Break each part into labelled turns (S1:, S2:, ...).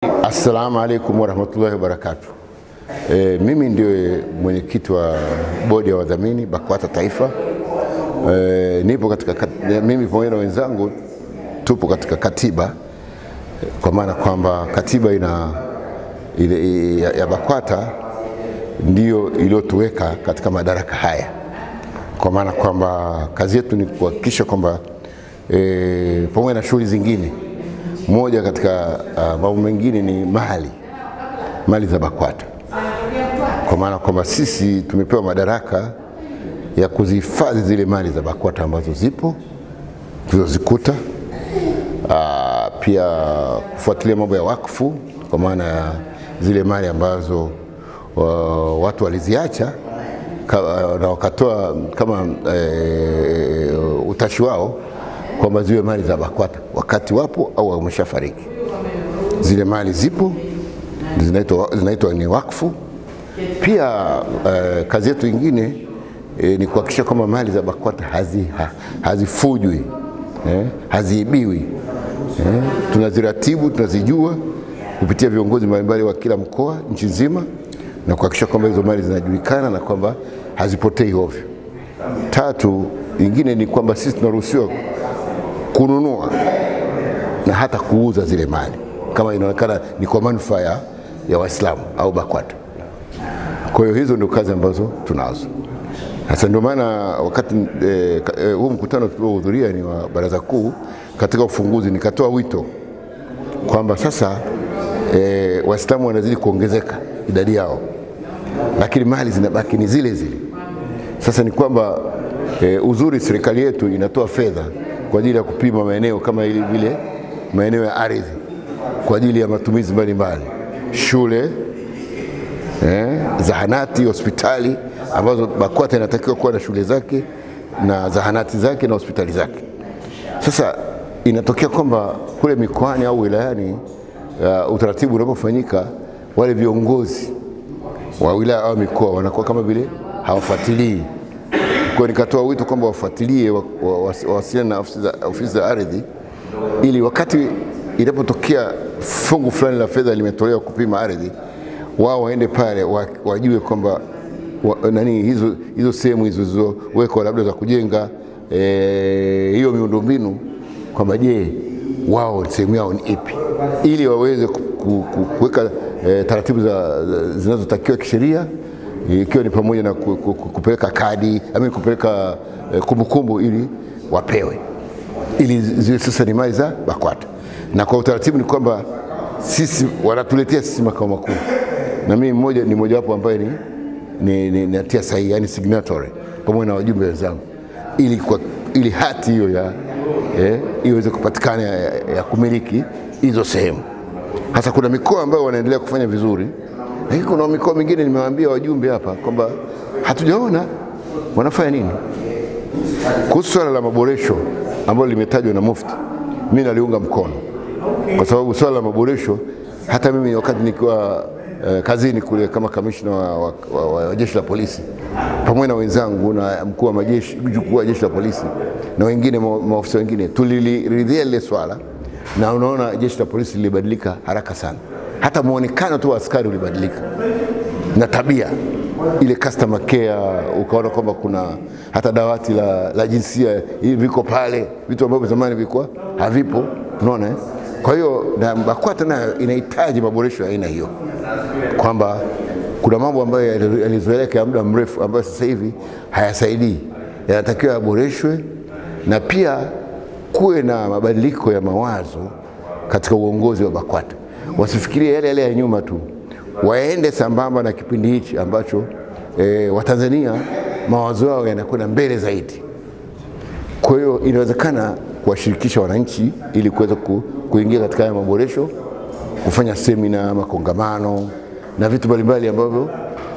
S1: Assalamu alaikum warahmatullahi wabarakatuh. Mimi ndio mwenyekiti wa bodi ya wadhamini BAKWATA Taifa. Nipo katika mimi pamoja na wenzangu tupo katika katiba, kwa maana kwamba katiba ya BAKWATA ndio iliyotuweka katika madaraka haya, kwa maana kwamba kazi yetu ni kuhakikisha kwamba pamoja na shughuli zingine, moja katika mambo mengine ni mali za BAKWATA, kwa maana kwamba sisi tumepewa madaraka ya kuzihifadhi zile mali za BAKWATA ambazo zipo tulizozikuta, pia kufuatilia mambo ya wakfu, kwa maana zile mali ambazo watu waliziacha na wakatoa kama utashi wao kwamba ziwe mali za BAKWATA wakati wapo au wameshafariki. Zile mali zipo, zinaitwa ni wakfu. Pia kazi yetu nyingine ni kuhakikisha kwamba mali za BAKWATA hazifujwi, haziibiwi. Tunaziratibu, tunazijua kupitia viongozi mbalimbali wa kila mkoa nchi nzima, na kuhakikisha kwamba hizo mali zinajulikana na kwamba hazipotei ovyo. Tatu, nyingine ni kwamba sisi tunaruhusiwa kununua na hata kuuza zile mali kama inaonekana ni kwa manufaa ya Waislamu au BAKWATA. Kwa hiyo hizo ndio kazi ambazo tunazo. Sasa ndio maana wakati huu mkutano tuliohudhuria ni wa Baraza Kuu, katika ufunguzi nikatoa wito kwamba sasa Waislamu wanazidi kuongezeka idadi yao, lakini mali zinabaki ni zile zile. Sasa ni kwamba uzuri serikali yetu inatoa fedha kwa ajili ya kupima maeneo kama vile maeneo ya ardhi kwa ajili ya matumizi mbalimbali, shule, zahanati, hospitali ambazo BAKWATA inatakiwa kuwa na shule zake na zahanati zake na hospitali zake. Sasa inatokea kwamba kule mikoani au wilayani utaratibu unapofanyika, wale viongozi wa wilaya au mikoa wanakuwa kama vile hawafuatilii. Kwa nikatoa wito kwamba wafuatilie, wasiliane na ofisi za ardhi, ili wakati inapotokea fungu fulani la fedha limetolewa kupima ardhi, wao waende pale wajue kwamba hizo sehemu hizo zilizowekwa labda za kujenga hiyo miundombinu, kwamba je, wao sehemu yao ni ipi, ili waweze kuweka taratibu zinazotakiwa kisheria, ikiwa ni pamoja na kupeleka kadi, kupeleka kumbukumbu ili wapewe, ili ziwe sasa ni mali za BAKWATA. Na kwa utaratibu ni kwamba sisi wanatuletea sisi makao makuu, na mimi ni mmoja wapo ambaye ni natia sahihi, yani signatory, pamoja na wajumbe wenzangu, ili hati hiyo iweze kupatikana ya kumiliki hizo sehemu. Hasa kuna mikoa ambayo wanaendelea kufanya vizuri, lakini kuna mikoa mingine nimewaambia wajumbe hapa kwamba hatujaona wanafanya nini. Kuhusu swala la maboresho ambalo limetajwa na Mufti, mimi naliunga mkono, kwa sababu swala la maboresho, hata mimi wakati nikiwa kazini kule kama kamishna wa jeshi la polisi, pamoja na wenzangu na mkuu wa jeshi la polisi na wengine maafisa wengine, tuliridhia ile swala, na unaona jeshi la polisi lilibadilika haraka sana. Hata muonekano tu wa askari ulibadilika, na tabia ile customer care, ukaona kwamba kuna hata dawati la jinsia hivi viko pale, vitu ambavyo zamani vilikuwa havipo, unaona. Kwa hiyo na BAKWATA nayo inahitaji maboresho ya aina hiyo, kwamba kuna mambo ambayo yalizoeleka muda mrefu ambayo sasa hivi hayasaidii, yanatakiwa yaboreshwe, na pia kuwe na mabadiliko ya mawazo katika uongozi wa BAKWATA. Wasifikirie yale ya nyuma tu, waende sambamba na kipindi hichi ambacho Watanzania mawazo yao yanakwenda mbele zaidi. Kwa hiyo inawezekana kuwashirikisha wananchi ili kuweza kuingia katika haya maboresho, kufanya semina, makongamano na vitu mbalimbali ambavyo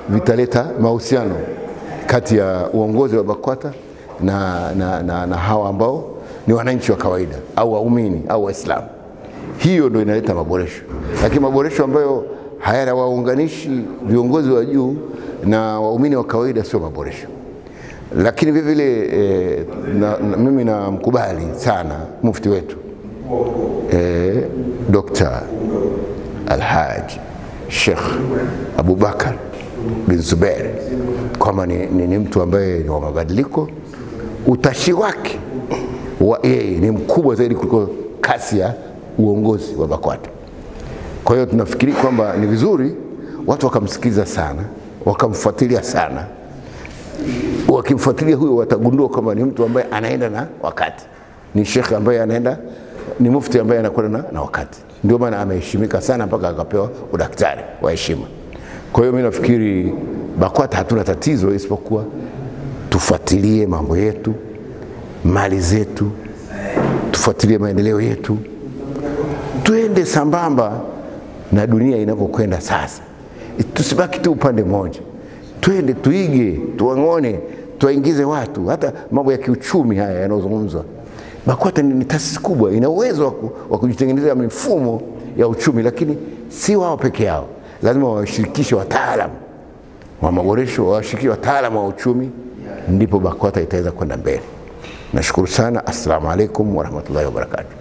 S1: vitaleta mahusiano kati ya uongozi wa BAKWATA na hawa ambao ni wananchi wa kawaida au waumini au Waislamu. Hiyo ndio inaleta maboresho, lakini maboresho ambayo hayana waunganishi viongozi wa juu na waumini wa kawaida sio maboresho. Lakini vile vile mimi namkubali sana mufti wetu Dr. Alhaji Sheikh Abubakar bin Zubair kama ni mtu ambaye ni wa mabadiliko. Utashi wake yeye ni mkubwa zaidi kuliko kasi ya uongozi wa BAKWATA. Kwa hiyo tunafikiri kwamba ni vizuri watu wakamsikiza sana, wakamfuatilia sana. Wakimfuatilia huyo watagundua kama ni mtu ambaye anaenda na wakati, ni shekhe ambaye anaenda, ni mufti ambaye anakwenda na wakati. Ndio maana ameheshimika sana mpaka akapewa udaktari wa heshima. Kwa hiyo mimi nafikiri BAKWATA hatuna tatizo, isipokuwa tufuatilie mambo yetu, mali zetu, tufuatilie maendeleo yetu, tuende sambamba na dunia inapokwenda sasa. Tusibaki tu upande mmoja, twende tuige, tuangone, tuwaingize watu. Hata mambo ya kiuchumi haya yanayozungumzwa, BAKWATA ni taasisi kubwa, ina uwezo wa kujitengenezea mifumo ya uchumi, lakini si wao peke yao. Lazima washirikishe wataalamu wa maboresho, washirikishe wataalamu wa uchumi, ndipo BAKWATA itaweza kwenda mbele. Nashukuru sana. Assalamu alaikum warahmatullahi wabarakatuh.